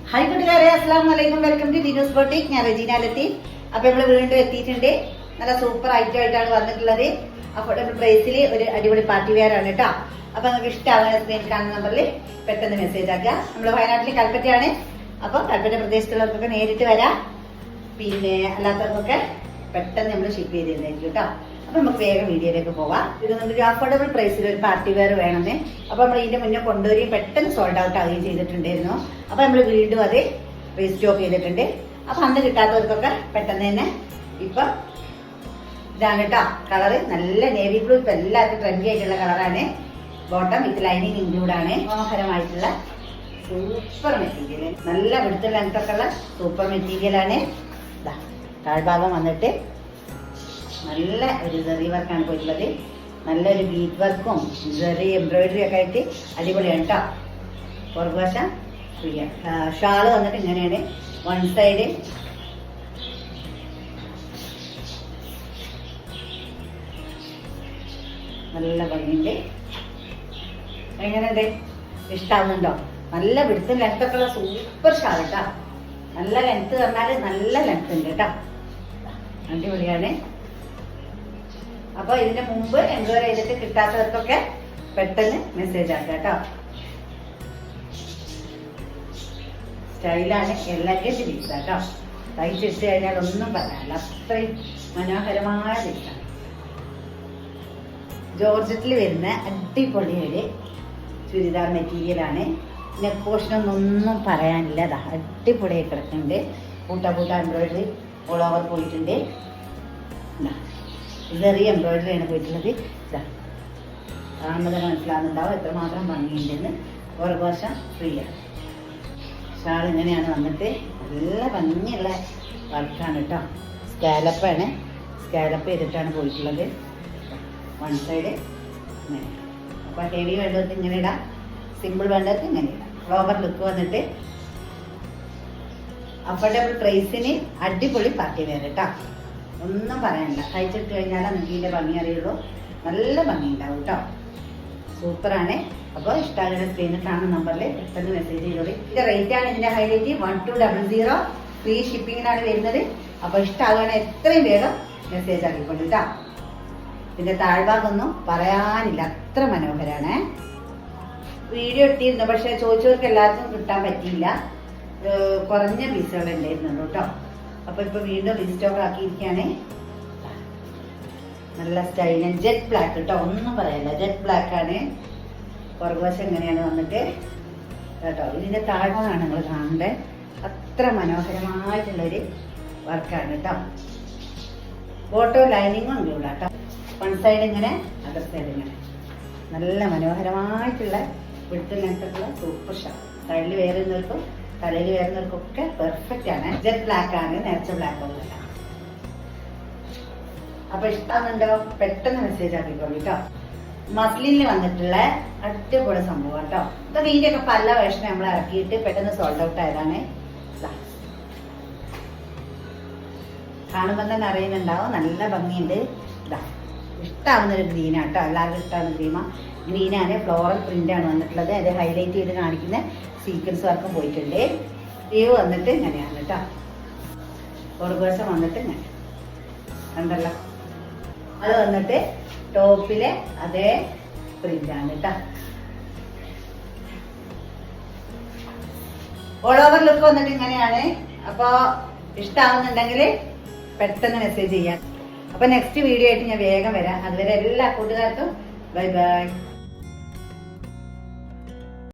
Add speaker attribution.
Speaker 1: Hi കൂട്ടുകാരെ, അസ്സലാമു അലൈക്കും. Welcome to Dinu's boutique. ഞാൻ റെജീന ലത്തീഫ്. അപ്പൊ നമ്മള് വീണ്ടും എത്തിയിട്ടുണ്ട്. നല്ല സൂപ്പർ ഐറ്റം ആയിട്ടാണ് വന്നിട്ടുള്ളത്. അഫോർഡബിൾ പ്രൈസിൽ ഒരു അടിപൊളി പാർട്ടി വെയർ ആണ് കേട്ടോ. അപ്പൊ നിങ്ങൾക്ക് ഇഷ്ടമാവുന്ന സ്ക്രീനിൽ കാണുന്ന നമ്പറിൽ പെട്ടെന്ന് മെസ്സേജ് ആക്കുക. നമ്മള് വയനാട്ടിൽ കൽപ്പറ്റയാണ്. അപ്പൊ കൽപ്പറ്റ പ്രദേശത്തുള്ളവർക്കൊക്കെ നേരിട്ട് വരാം. പിന്നെ അല്ലാത്തവർക്കൊക്കെ പെട്ടെന്ന് നമ്മൾ ഷിപ്പ് ചെയ്ത് തരുന്നതായിരിക്കും കേട്ടോ. അപ്പൊ നമുക്ക് വേഗം വീഡിയോയിലേക്ക് പോവാം. ഇത് നമ്മളൊരു അഫോർഡബിൾ പ്രൈസിൽ ഒരു പാർട്ടി വെയർ വേണമെന്ന്. അപ്പൊ നമ്മൾ ഇതിന്റെ മുന്നേ കൊണ്ടുവരികയും പെട്ടെന്ന് സോൾഡ് ഔട്ട് ആവുകയും ചെയ്തിട്ടുണ്ടായിരുന്നു. അപ്പൊ നമ്മൾ വീണ്ടും അത് റീസ്റ്റോക്ക് ചെയ്തിട്ടുണ്ട്. അപ്പൊ അന്ന് കിട്ടാത്തവർക്കൊക്കെ പെട്ടെന്ന് തന്നെ ഇപ്പൊ ഇതാണ് കേട്ടോ. കളറ് നല്ല നേവി ബ്ലൂ. ഇപ്പൊ എല്ലാവർക്കും ട്രെൻഡി ആയിട്ടുള്ള കളറാണ്. ബോട്ടം വിത്ത് ലൈനിങ് ഇൻക്ലൂഡ് ആണ്. മനോഹരമായിട്ടുള്ള സൂപ്പർ മെറ്റീരിയൽ, നല്ല വെടുത്ത ലെങ്ത് ഒക്കെ ഉള്ള സൂപ്പർ മെറ്റീരിയൽ ആണ്. താഴ്ഭാഗം വന്നിട്ട് നല്ല ഒരു സെറി വർക്കാണ് പോയിട്ടുള്ളത്. നല്ലൊരു ബീറ്റ് വർക്കും സെറി എംബ്രോയിഡറി ഒക്കെ ആയിട്ട് അടിപൊളിയാണ് കേട്ടോ. പുറകുവശം ഷാള് വന്നിട്ട് ഇങ്ങനെയാണ്. വൺ സൈഡ് നല്ല ഭംഗിയുണ്ട്. എങ്ങനെയുണ്ട്? ഇഷ്ടാവുന്നുണ്ടോ? നല്ല വിടുത്തും ലെങ്ത് ഒക്കെ ഉള്ള സൂപ്പർ ഷാൾ കേട്ടോ. നല്ല ലെങ്ത് പറഞ്ഞാല് നല്ല ലെങ്ത് ഉണ്ട് കേട്ടോ. അടിപൊളിയാണ്. അപ്പൊ ഇതിന് മുമ്പ് എൻക്വയറി ചെയ്തിട്ട് കിട്ടാത്തവർക്കൊക്കെ പെട്ടെന്ന് മെസ്സേജ് ആക്കാം കേട്ടോ. സ്റ്റൈലാണ്, എലഗന്റ് പീസ് കേട്ടോ. തയ്ച്ചിട്ട് കഴിഞ്ഞാൽ ഒന്നും പറയാനില്ല, അത്രയും മനോഹരമായ പീസാണ്. ജോർജറ്റിൽ വരുന്ന അടിപൊളി ഒരു ചുരിദാർ മെറ്റീരിയലാണ്. നെക്ക് പോർഷനൊന്നും പറയാനില്ല. അടിപൊളിയായി കിടക്കുന്നുണ്ട്. പൂട്ട എംബ്രോയിഡറി ഓൾ ഓവർ പോയിട്ടുണ്ട്. ചെറിയ എംബ്രോയിഡറി ആണ് പോയിട്ടുള്ളത്. കാണുമ്പോൾ തന്നെ മനസ്സിലാകുന്നുണ്ടാവും എത്രമാത്രം ഭംഗിയുണ്ടെന്ന്. പുറകുവശം ഫ്രീ ആണ്. ഷാൾ ഇങ്ങനെയാണ് വന്നിട്ട് നല്ല ഭംഗിയുള്ള വർക്കാണ് കേട്ടോ. സ്കാലപ്പാണ്, സ്കാലപ്പ് ചെയ്തിട്ടാണ് പോയിട്ടുള്ളത്. വൺ സൈഡ് ഇങ്ങനെ. അപ്പൊ ഹെവി വേണ്ടത് ഇങ്ങനെ ഇടാം, സിമ്പിൾ വേണ്ടത് ഇങ്ങനെ ഇടാം. ഫ്ലോവർ ലുക്ക് വന്നിട്ട് അഫോർഡബിൾ പ്രൈസിന് അടിപൊളി പാർട്ടി വെയർ കേട്ടോ. ഒന്നും പറയാനില്ല. കഴിച്ചിട്ട് കഴിഞ്ഞാൽ നിങ്ങൾക്ക് ഇതിന്റെ ഭംഗി അറിയുള്ളൂ. നല്ല ഭംഗി ഉണ്ടാവും കേട്ടോ. സൂപ്പറാണ്. അപ്പോൾ ഇഷ്ടമാകുന്ന സ്ക്രീനിൽ കാണുന്ന നമ്പറിൽ പെട്ടെന്ന് മെസ്സേജ് ചെയ്തോളി. ഇതിന്റെ റേറ്റ് ആണ് ഇതിന്റെ ഹൈലൈറ്റ്. 1200 ഫ്രീ ഷിപ്പിങ്ങിനാണ് വരുന്നത്. അപ്പോൾ ഇഷ്ടമാകുന്ന എത്രയും വേഗം മെസ്സേജ് ആക്കിക്കൊണ്ട് കേട്ടോ. ഇതിന്റെ താഴ്ഭാഗമൊന്നും പറയാനില്ല, അത്ര മനോഹരാണ്. വീഡിയോ എടുത്തിരുന്നു, പക്ഷെ ചോദിച്ചവർക്ക് എല്ലാവർക്കും കിട്ടാൻ പറ്റിയില്ല. കുറഞ്ഞ പീസുകൾ ഉണ്ടായിരുന്നുള്ളൂ കേട്ടോ. അപ്പൊ ഇപ്പൊ വീണ്ടും റീസ്റ്റോക്ക് ആക്കിയിരിക്കുകയാണ്. നല്ല സ്റ്റൈലൻ ജെറ്റ് ബ്ലാക്ക് കേട്ടോ. ഒന്നും പറയല്ല, ജെറ്റ് ബ്ലാക്ക് ആണ്. പുറകുവശം എങ്ങനെയാണ് വന്നിട്ട് കേട്ടോ. ഇതിന്റെ താഴ്ഭാഗമാണ് നിങ്ങൾ കാണേണ്ടത്. അത്ര മനോഹരമായിട്ടുള്ളൊരു വർക്കാണ് കേട്ടോ. ബോട്ടോ ലൈനിങ്ങും ഉണ്ട് കേട്ടോ. വൺ സൈഡ് ഇങ്ങനെ, അതർ സൈഡ് ഇങ്ങനെ. നല്ല മനോഹരമായിട്ടുള്ള വിടുത്ത് ലെങ്ത്തുള്ള സൂപ്പർ ഷാൾ. സൈഡിൽ വേറുന്നവർക്കും തലയിൽ വേറുന്നവർക്കൊക്കെ പെർഫെക്റ്റ് ആണ്. ജെറ്റ് ബ്ലാക്ക് ആണ്, നേരത്തെ ബ്ലാക്ക് ഒന്നുമല്ല. അപ്പൊ ഇഷ്ടമാകുന്നുണ്ടോ? പെട്ടെന്ന് മെസ്സേജ് ആക്കിക്കോളൂ കേട്ടോ. മസ്ലിനിൽ വന്നിട്ടുള്ള അടിപൊളി സംഭവം കേട്ടോ. ഇതൊക്കെ ഇതിന്റെയൊക്കെ പല വേഷം നമ്മൾ ഇറക്കിയിട്ട് പെട്ടെന്ന് സോൾഡ് ഔട്ട് ആയതാണ്. കാണുമ്പോൾ തന്നെ അറിയുന്നുണ്ടാവും, നല്ല ഭംഗിയുണ്ട്. ഇതാ ഇഷ്ടമാവുന്നൊരു ഗ്രീനാട്ടോ. എല്ലാവർക്കും ഇഷ്ടമാവുന്ന ഗ്രീനാണ്. ഫ്ലോറൽ പ്രിന്റ് ആണ് വന്നിട്ടുള്ളത്. അത് ഹൈലൈറ്റ് ചെയ്ത് കാണിക്കുന്ന സീക്വൻസ് വർക്കും പോയിട്ടുണ്ട്. വ്യൂ വന്നിട്ട് ഇങ്ങനെയാണ് കേട്ടോ. പുറകുവശം വന്നിട്ട് ഇങ്ങനെ കണ്ടല്ലോ. അത് വന്നിട്ട് ടോപ്പിലെ അതേ പ്രിന്റ് ആണ് കേട്ടോ. ഓൾ ഓവർ ലുക്ക് വന്നിട്ട് ഇങ്ങനെയാണ്. അപ്പൊ ഇഷ്ടമാവുന്നുണ്ടെങ്കിൽ പെട്ടെന്ന് മെസ്സേജ് ചെയ്യാം. അപ്പൊ നെക്സ്റ്റ് വീഡിയോ ആയിട്ട് ഞാൻ വേഗം വരാം. അതുവരെ എല്ലാ കൂട്ടുകാർക്കും ബൈ ബൈ.